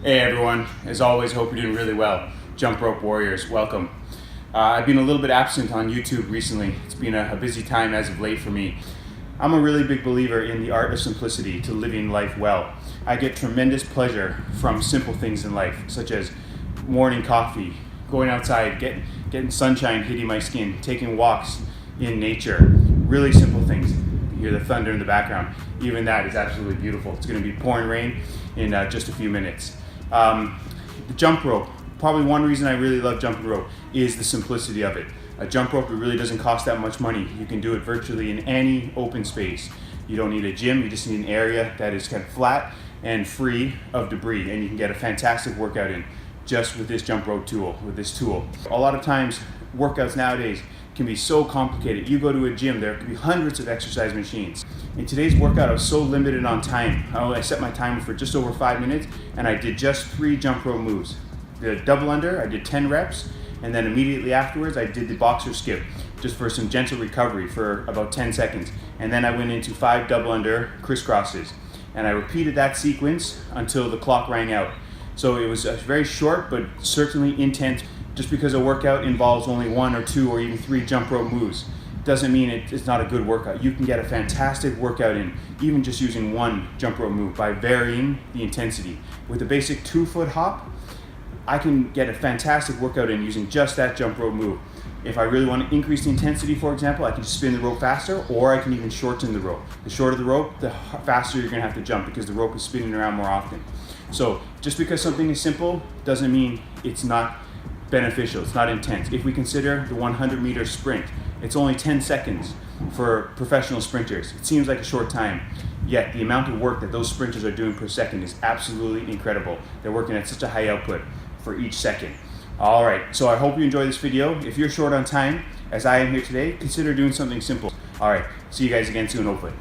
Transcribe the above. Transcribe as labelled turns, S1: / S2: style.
S1: Hey everyone, as always, hope you're doing really well. Jump Rope Warriors, welcome. I've been a little bit absent on YouTube recently. It's been a busy time as of late for me. I'm a really big believer in the art of simplicity to living life well. I get tremendous pleasure from simple things in life, such as morning coffee, going outside, getting sunshine hitting my skin, taking walks in nature. Really simple things. You hear the thunder in the background. Even that is absolutely beautiful. It's going to be pouring rain in just a few minutes. The jump rope, probably one reason I really love jumping rope is the simplicity of it. A jump rope, it really doesn't cost that much money. You can do it virtually in any open space. You don't need a gym, you just need an area that is kind of flat and free of debris, and you can get a fantastic workout in just with this jump rope tool, A lot of times, workouts nowadays can be so complicated. You go to a gym, there could be hundreds of exercise machines. In today's workout, I was so limited on time. I set my timer for just over 5 minutes, and I did just 3 jump rope moves. The double under, I did 10 reps, and then immediately afterwards, I did the boxer skip, just for some gentle recovery for about 10 seconds. And then I went into 5 double under crisscrosses, and I repeated that sequence until the clock rang out. So it was very short, but certainly intense. Just because a workout involves only 1 or 2 or even 3 jump rope moves doesn't mean it's not a good workout. You can get a fantastic workout in even just using 1 jump rope move by varying the intensity. With a basic 2-foot hop, I can get a fantastic workout in using just that jump rope move. If I really want to increase the intensity, for example, I can just spin the rope faster, or I can even shorten the rope. The shorter the rope, the faster you're going to have to jump because the rope is spinning around more often. So just because something is simple doesn't mean it's not beneficial, it's not intense. If we consider the 100-meter sprint, it's only 10 seconds for professional sprinters. It seems like a short time, yet the amount of work that those sprinters are doing per second is absolutely incredible. They're working at such a high output for each second. All right, so I hope you enjoy this video. If you're short on time, as I am here today, consider doing something simple. All right, see you guys again soon, hopefully.